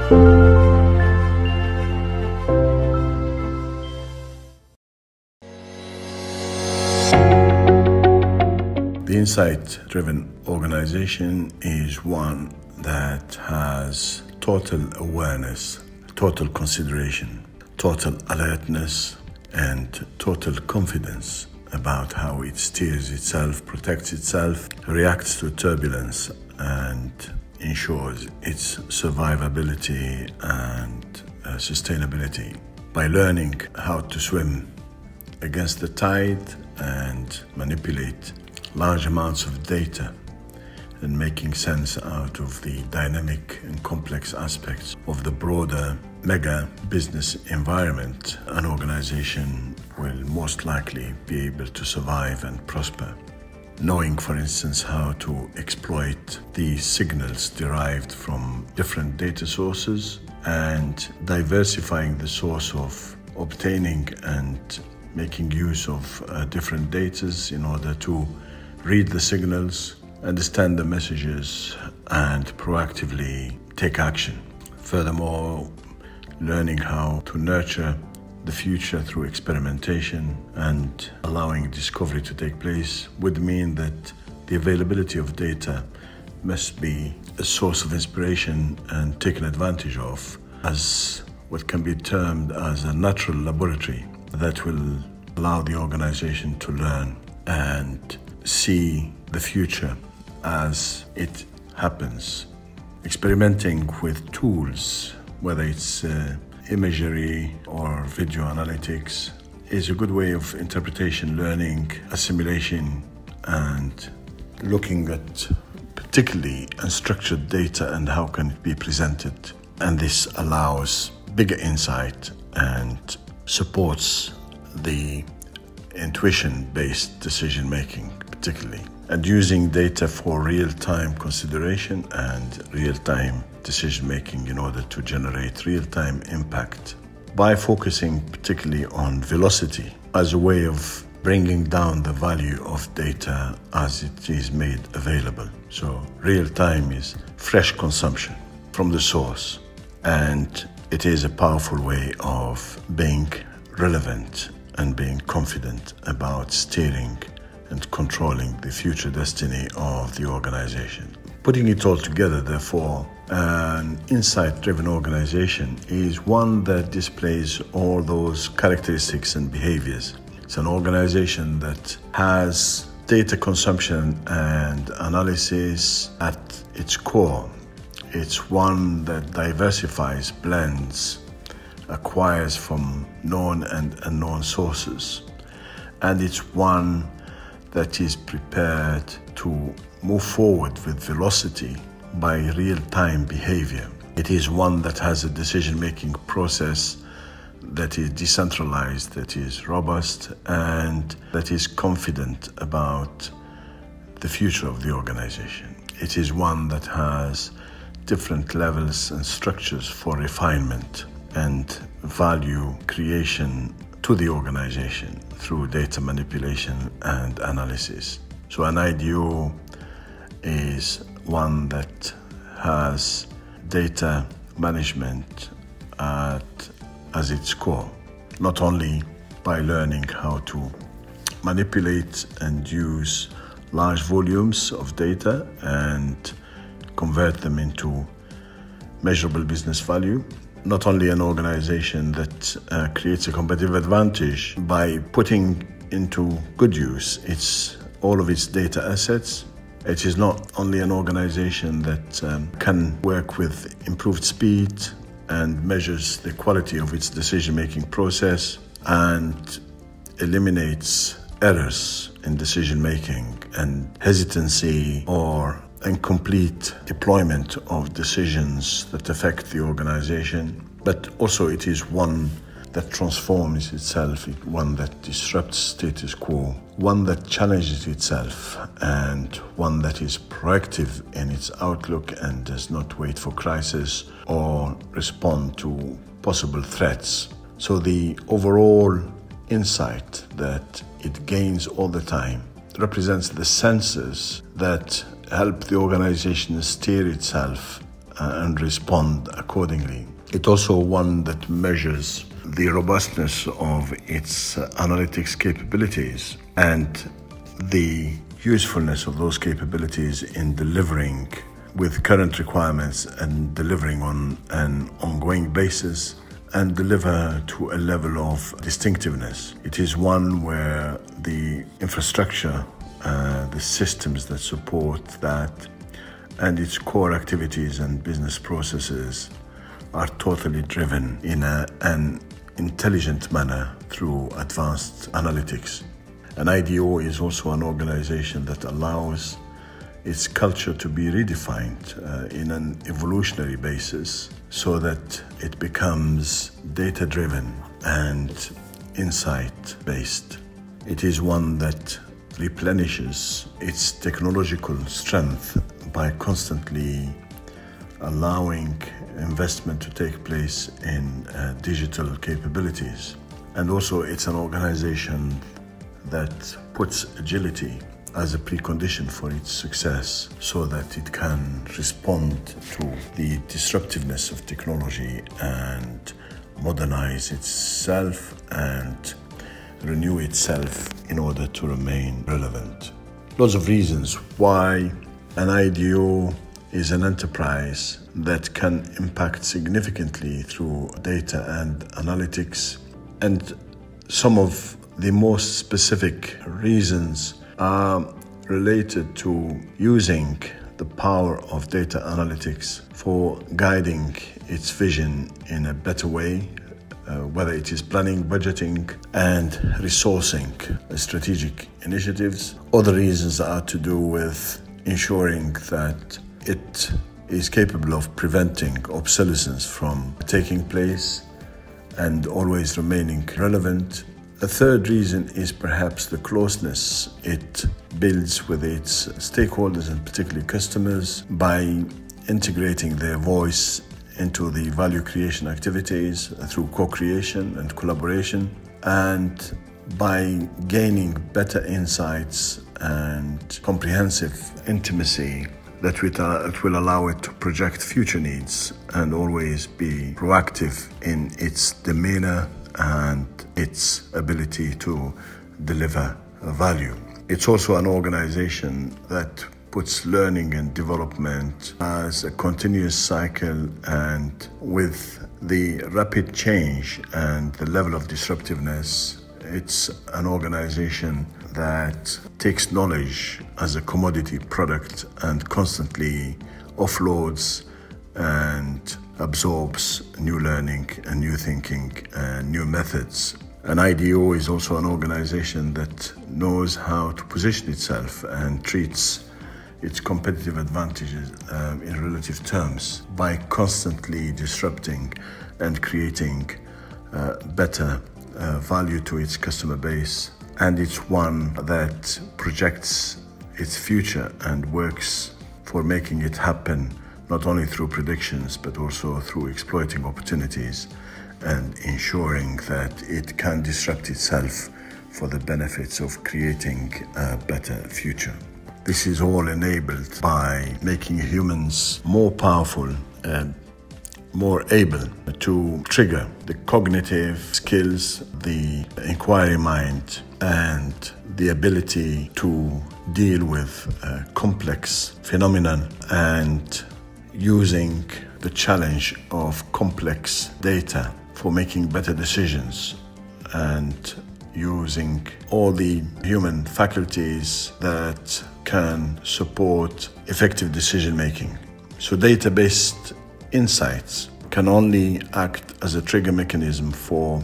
The insight-driven organization is one that has total awareness, total consideration, total alertness, and total confidence about how it steers itself, protects itself, reacts to turbulence, and ensures its survivability and sustainability by learning how to swim against the tide and manipulate large amounts of data and making sense out of the dynamic and complex aspects of the broader mega business environment. An organization will most likely be able to survive and prosper. Knowing, for instance, how to exploit the signals derived from different data sources and diversifying the source of obtaining and making use of different data in order to read the signals, understand the messages, and proactively take action. Furthermore, learning how to nurture the future through experimentation and allowing discovery to take place would mean that the availability of data must be a source of inspiration and taken advantage of as what can be termed as a natural laboratory that will allow the organization to learn and see the future as it happens. Experimenting with tools, whether it's imagery or video analytics, is a good way of interpretation, learning, assimilation, and looking at particularly unstructured data and how can it be presented. And this allows bigger insight and supports the intuition-based decision-making particularly, and using data for real-time consideration and real-time decision-making in order to generate real-time impact by focusing particularly on velocity as a way of bringing down the value of data as it is made available. So real-time is fresh consumption from the source, and it is a powerful way of being relevant and being confident about steering and controlling the future destiny of the organization. Putting it all together, therefore, an insight-driven organization is one that displays all those characteristics and behaviors. It's an organization that has data consumption and analysis at its core. It's one that diversifies, blends, acquires from known and unknown sources. And it's one that is prepared to move forward with velocity by real-time behavior. It is one that has a decision-making process that is decentralized, that is robust, and that is confident about the future of the organization. It is one that has different levels and structures for refinement and value creation to the organization through data manipulation and analysis. So an IDO is one that has data management as its core, not only by learning how to manipulate and use large volumes of data and convert them into measurable business value. Not only an organization that creates a competitive advantage by putting into good use all of its data assets. It is not only an organization that can work with improved speed and measures the quality of its decision-making process and eliminates errors in decision-making and hesitancy or incomplete deployment of decisions that affect the organization, but also it is one that transforms itself, one that disrupts status quo, one that challenges itself, and one that is proactive in its outlook and does not wait for crisis or respond to possible threats. So the overall insight that it gains all the time represents the senses that help the organization steer itself and respond accordingly. It's also one that measures the robustness of its analytics capabilities and the usefulness of those capabilities in delivering with current requirements and delivering on an ongoing basis and deliver to a level of distinctiveness. It is one where the infrastructure, the systems that support that, and its core activities and business processes are totally driven in an intelligent manner through advanced analytics. An IDO is also an organization that allows its culture to be redefined in an evolutionary basis so that it becomes data-driven and insight-based. It is one that replenishes its technological strength by constantly allowing investment to take place in digital capabilities. And also it's an organization that puts agility as a precondition for its success so that it can respond to the disruptiveness of technology and modernize itself and renew itself in order to remain relevant. Lots of reasons why an IDO is an enterprise that can impact significantly through data and analytics, and some of the most specific reasons are related to using the power of data analytics for guiding its vision in a better way, whether it is planning, budgeting, and resourcing strategic initiatives. Other reasons are to do with ensuring that it is capable of preventing obsolescence from taking place and always remaining relevant. A third reason is perhaps the closeness it builds with its stakeholders and particularly customers by integrating their voice into the value creation activities through co-creation and collaboration, and by gaining better insights and comprehensive intimacy that will allow it to project future needs and always be proactive in its demeanor and its ability to deliver value. It's also an organization that puts learning and development as a continuous cycle, and with the rapid change and the level of disruptiveness, it's an organization that takes knowledge as a commodity product and constantly offloads and absorbs new learning and new thinking and new methods. An IDO is also an organization that knows how to position itself and treats its competitive advantages in relative terms by constantly disrupting and creating better value to its customer base. And it's one that projects its future and works for making it happen, not only through predictions, but also through exploiting opportunities and ensuring that it can disrupt itself for the benefits of creating a better future. This is all enabled by making humans more powerful and more able to trigger the cognitive skills, the inquiry mind, and the ability to deal with complex phenomenon, and using the challenge of complex data for making better decisions, and using all the human faculties that can support effective decision making. So data-based insights can only act as a trigger mechanism for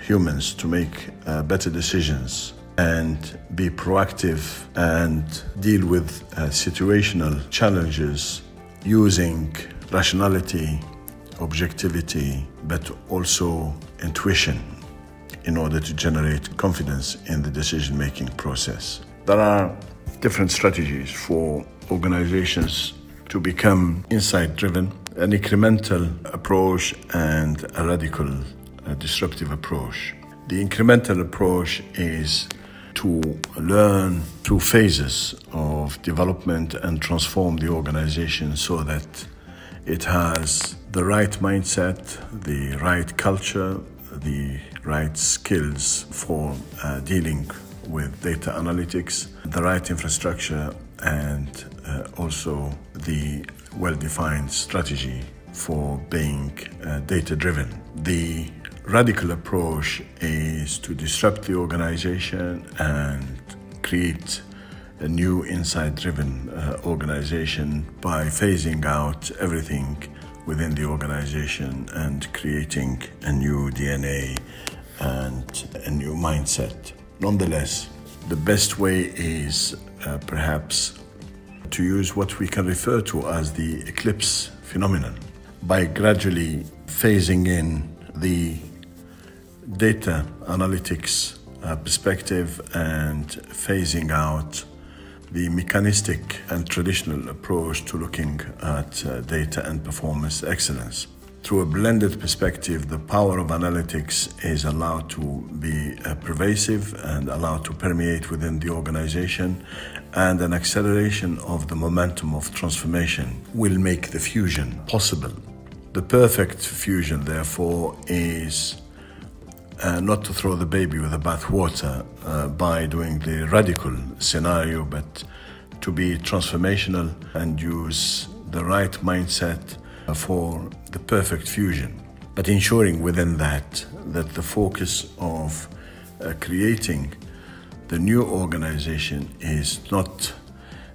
humans to make better decisions and be proactive and deal with situational challenges using rationality, objectivity, but also intuition in order to generate confidence in the decision-making process. There are different strategies for organizations to become insight-driven, an incremental approach and a radical disruptive approach. The incremental approach is to learn through phases of development and transform the organization so that It has the right mindset, the right culture, the right skills for dealing with data analytics, the right infrastructure, and also the well-defined strategy for being data-driven. The radical approach is to disrupt the organization and create a new insight-driven organization by phasing out everything within the organization and creating a new DNA and a new mindset. Nonetheless, the best way is perhaps to use what we can refer to as the eclipse phenomenon. By gradually phasing in the data analytics perspective and phasing out the mechanistic and traditional approach to looking at data and performance excellence. Through a blended perspective, the power of analytics is allowed to be pervasive and allowed to permeate within the organization, and an acceleration of the momentum of transformation will make the fusion possible. The perfect fusion, therefore, is not to throw the baby with the bathwater by doing the radical scenario, but to be transformational and use the right mindset for the perfect fusion. But ensuring within that the focus of creating the new organization is not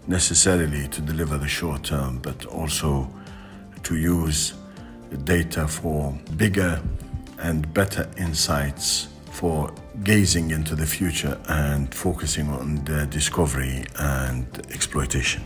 necessarily to deliver the short term, but also to use data for bigger and better insights, for gazing into the future and focusing on the discovery and exploitation.